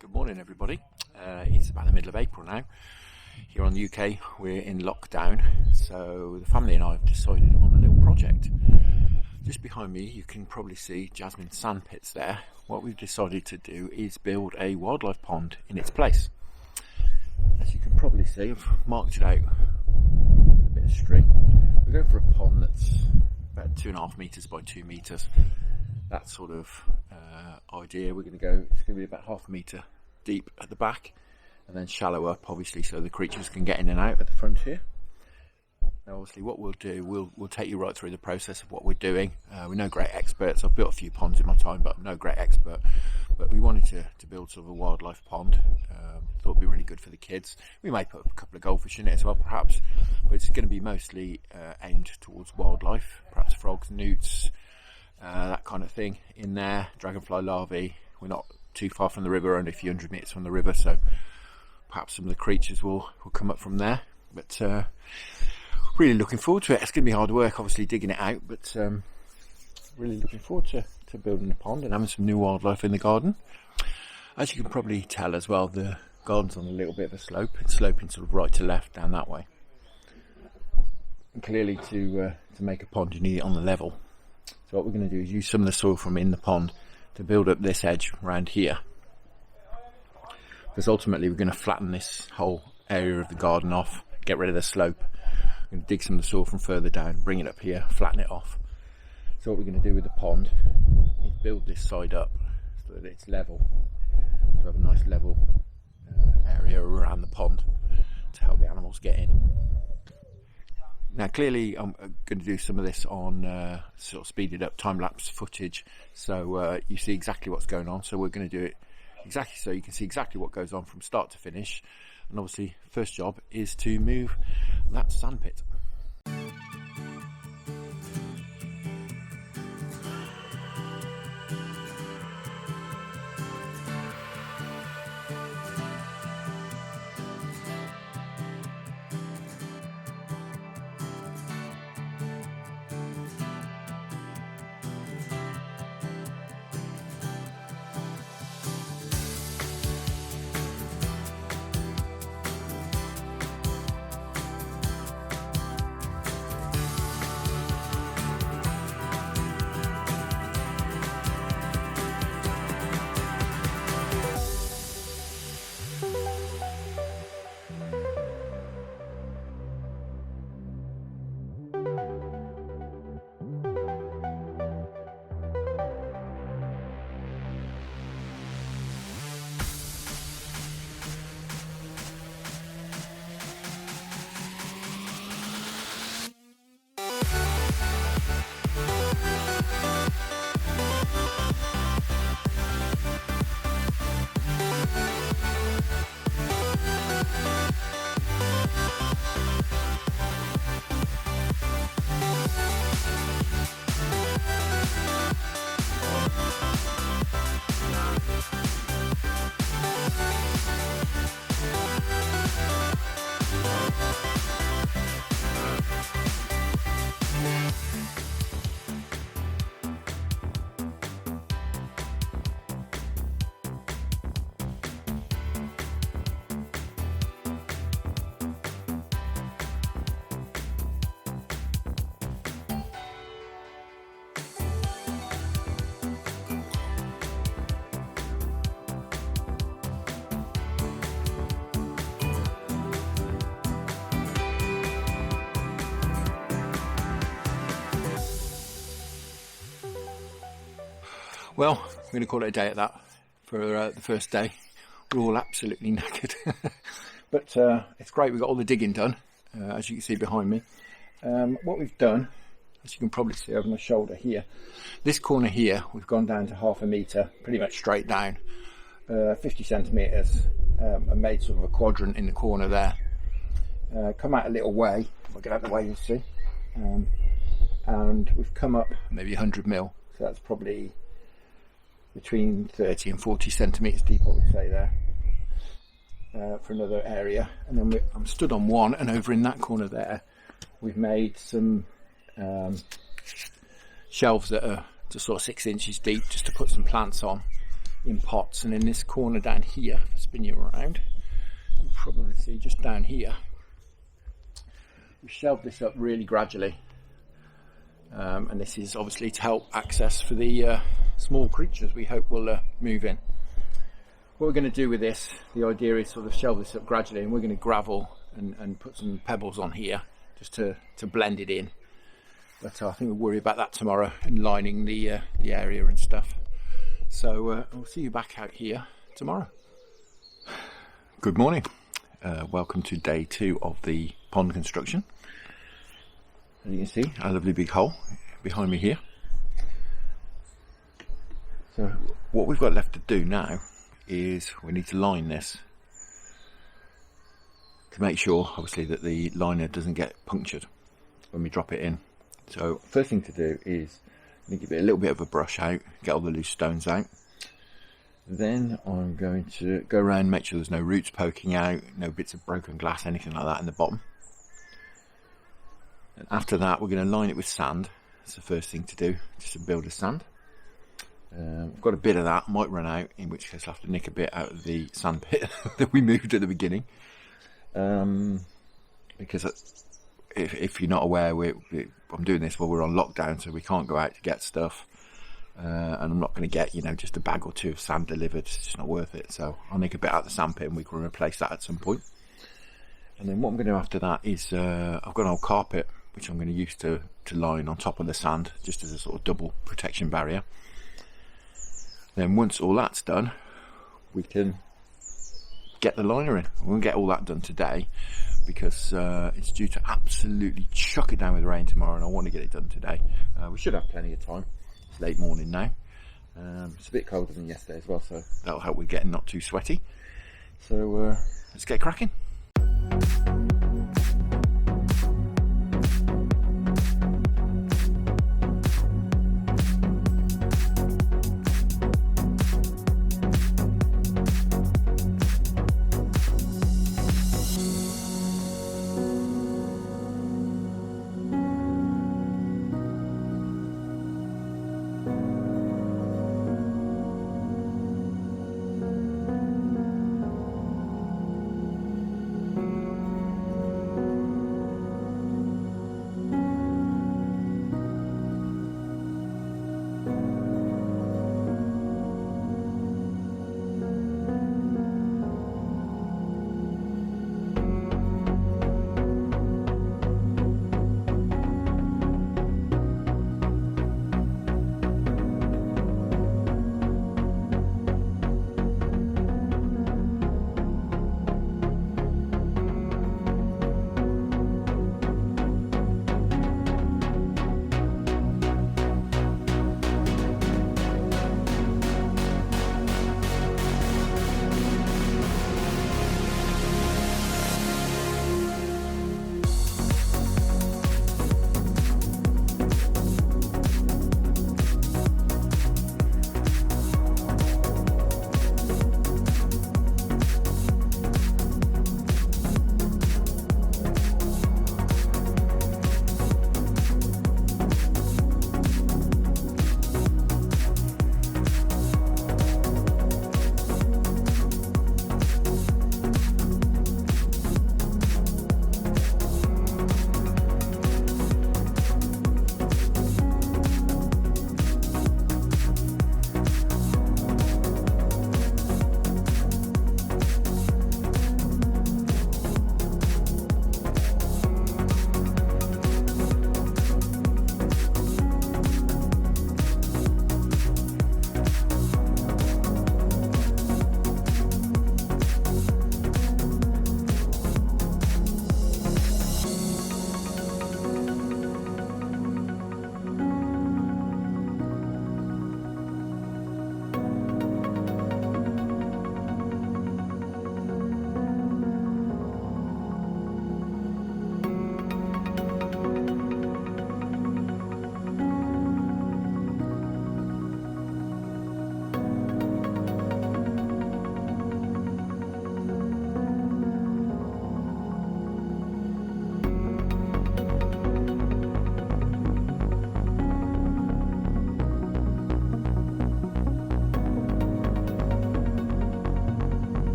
Good morning, everybody. It's about the middle of April now. Here on the UK, we're in lockdown, so the family and I have decided on a little project. Just behind me, you can probably see Jasmine sand pits there. What we've decided to do is build a wildlife pond in its place. As you can probably see, I've marked it out with a bit of string. We're going for a pond that's about 2.5 metres by 2 metres. That sort of idea. It's going to be about 0.5 metre deep at the back and then shallow up, obviously, so the creatures can get in and out at the front here. Now, obviously, what we'll do, we'll take you right through the process of what we're doing. We're no great experts. I've built a few ponds in my time, but I'm no great expert. But we wanted to build sort of a wildlife pond. Thought it'd be really good for the kids. We may put a couple of goldfish in it as well, perhaps, but it's going to be mostly aimed towards wildlife, perhaps frogs, newts, that kind of thing in there, dragonfly larvae. We're not too far from the river, only a few hundred metres from the river, so perhaps some of the creatures will come up from there. But really looking forward to it. It's going to be hard work, obviously, digging it out, but really looking forward to building a pond and having some new wildlife in the garden. As you can probably tell as well, the garden's on a little bit of a slope. It's sloping sort of right to left down that way. And clearly to make a pond, you need it on the level. So what we're going to do is use some of the soil from in the pond to build up this edge around here. Because ultimately we're going to flatten this whole area of the garden off, get rid of the slope. We're going to dig some of the soil from further down, bring it up here, flatten it off. So what we're going to do with the pond is build this side up so that it's level. So have a nice level area around the pond to help the animals get in. Now, clearly, I'm going to do some of this on sort of speeded up time-lapse footage, so you see exactly what's going on. So we're going to do it exactly so you can see exactly what goes on from start to finish. And obviously, first job is to move that sandpit. Well, we're going to call it a day at that for the first day. We're all absolutely knackered. But it's great, we've got all the digging done, as you can see behind me. What we've done, as you can probably see over my shoulder here, this corner here, we've gone down to 0.5 metre, pretty much straight down, 50 centimetres, and made sort of a quadrant in the corner there. Come out a little way, if I get out of the way you'll see. And we've come up maybe 100 mil, so that's probably between 30 and 40 centimetres deep, I would say there, for another area. And then I'm stood on one, and over in that corner there we've made some shelves that are just sort of 6 inches deep, just to put some plants on. in pots, and in this corner down here, if I spin you around, you'll probably see just down here, we shelved this up really gradually, and this is obviously to help access for the small creatures we hope will move in. What we're going to do with this, the idea is sort of shelve this up gradually, and we're going to gravel and put some pebbles on here just to blend it in. But I think we'll worry about that tomorrow and lining the area and stuff. So I'll see you back out here tomorrow. Good morning. Welcome to day 2 of the pond construction. As you can see, a lovely big hole behind me here. So what we've got left to do now is we need to line this to make sure, obviously, that the liner doesn't get punctured when we drop it in. So first thing to do is give it a little bit of a brush out, get all the loose stones out. Then I'm going to go around and make sure there's no roots poking out, no bits of broken glass, anything like that in the bottom. And after that, we're going to line it with sand. That's the first thing to do, just to build a sand. I've got a bit of that, might run out, in which case I'll have to nick a bit out of the sand pit that we moved at the beginning. Because if you're not aware, I'm doing this while we're on lockdown, so we can't go out to get stuff. And I'm not going to get, just a bag or two of sand delivered. It's just not worth it. So I'll nick a bit out of the sand pit and we can replace that at some point. And then what I'm going to do after that is I've got an old carpet which I'm going to use to line on top of the sand, just as a sort of double protection barrier. Then once all that's done, we can get the liner in. We won't get all that done today because it's due to absolutely chuck it down with rain tomorrow, and I want to get it done today. We should have plenty of time. It's late morning now. It's a bit colder than yesterday as well, so that'll help with getting not too sweaty. So let's get cracking.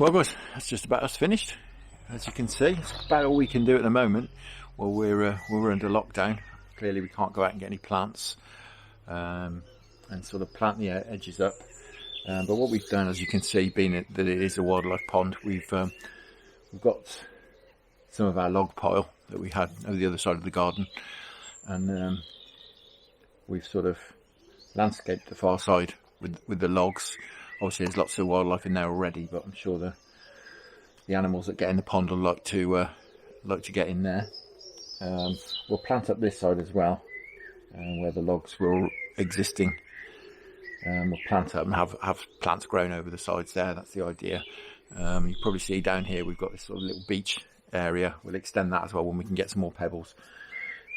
Well guys, that's just about us finished. As you can see, it's about all we can do at the moment. Well, we're under lockdown. Clearly we can't go out and get any plants and sort of plant the edges up. But what we've done, as you can see, being that it is a wildlife pond, we've got some of our log pile that we had over the other side of the garden, and we've sort of landscaped the far side with the logs. Obviously there's lots of wildlife in there already, but I'm sure the animals that get in the pond will like to get in there. We'll plant up this side as well, where the logs were existing. We'll plant up and have plants grown over the sides there. That's the idea. You probably see down here we've got this sort of little beach area. We'll extend that as well when we can get some more pebbles,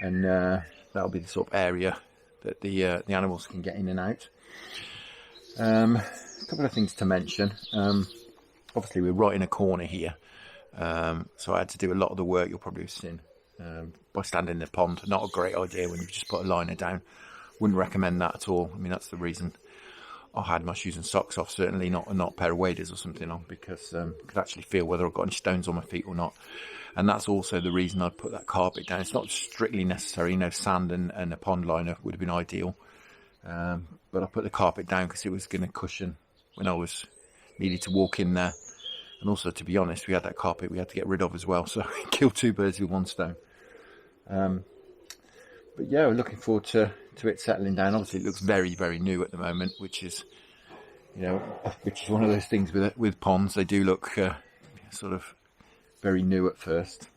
and that'll be the sort of area that the animals can get in and out. A couple of things to mention. Obviously we're right in a corner here, so I had to do a lot of the work you'll probably have seen by standing in the pond. Not a great idea when you've just put a liner down. Wouldn't recommend that at all. I mean, that's the reason I had my shoes and socks off, certainly not a pair of waders or something on, because I could actually feel whether I've got any stones on my feet or not. And that's also the reason I'd put that carpet down. It's not strictly necessary, you know, sand and a pond liner would have been ideal. But I put the carpet down because it was going to cushion when I was needed to walk in there. And also, to be honest, we had that carpet we had to get rid of as well, so kill two birds with one stone. But yeah, we're looking forward to it settling down. Obviously it looks very, very new at the moment, which is, you know, which is one of those things with ponds. They do look sort of very new at first.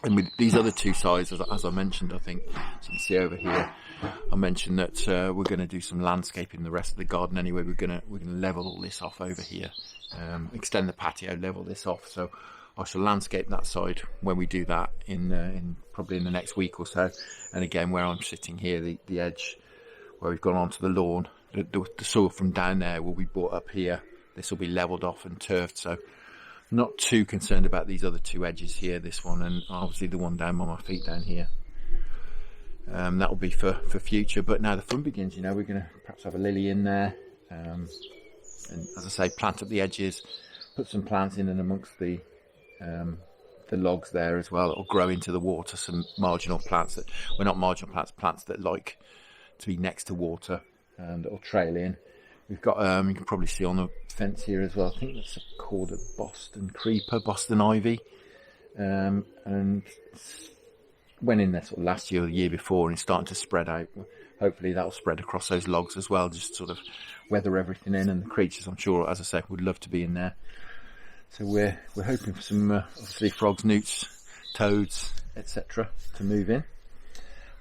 And with these other two sides, as I mentioned, I think, as you can see over here, I mentioned that we're going to do some landscaping the rest of the garden anyway. We're going to level all this off over here, extend the patio, level this off. So I shall landscape that side when we do that in probably in the next week or so. And again, where I'm sitting here, the edge where we've gone onto the lawn, the soil from down there will be brought up here. This will be levelled off and turfed. So not too concerned about these other two edges here, this one and obviously the one down by my feet down here. That will be for future. But now the fun begins. You know, we're going to perhaps have a lily in there, and as I say, plant up the edges, put some plants in and amongst the logs there as well. It'll grow into the water, some marginal plants that, well, not marginal plants, plants that like to be next to water, and it'll trail in. We've got, you can probably see on the fence here as well, I think that's called a Boston creeper, Boston ivy, and went in there sort of last year or the year before, and it's starting to spread out. Hopefully that'll spread across those logs as well, just sort of weather everything in, and the creatures, I'm sure, as I say, would love to be in there. So we're hoping for some obviously frogs, newts, toads, etc. to move in.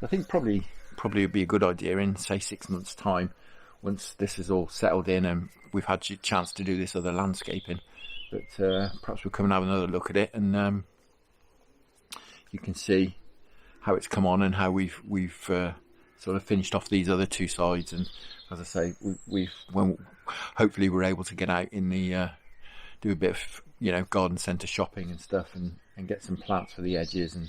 I think probably would be a good idea in, say, 6 months' time, once this is all settled in and we've had a chance to do this other landscaping. But perhaps we'll come and have another look at it, and you can see how it's come on and how we've sort of finished off these other two sides. And as I say, hopefully we're able to get out in the do a bit of, you know, garden centre shopping and stuff, and get some plants for the edges and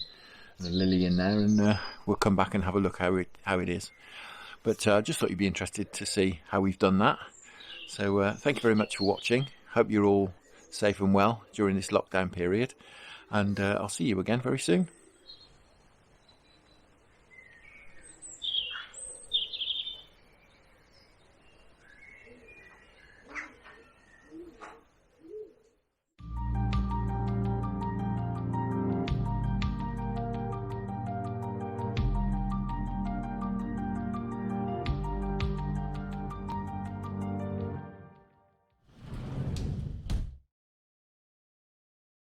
a lily in there, and we'll come back and have a look how it is. But I just thought you'd be interested to see how we've done that. So thank you very much for watching. Hope you're all safe and well during this lockdown period, and I'll see you again very soon.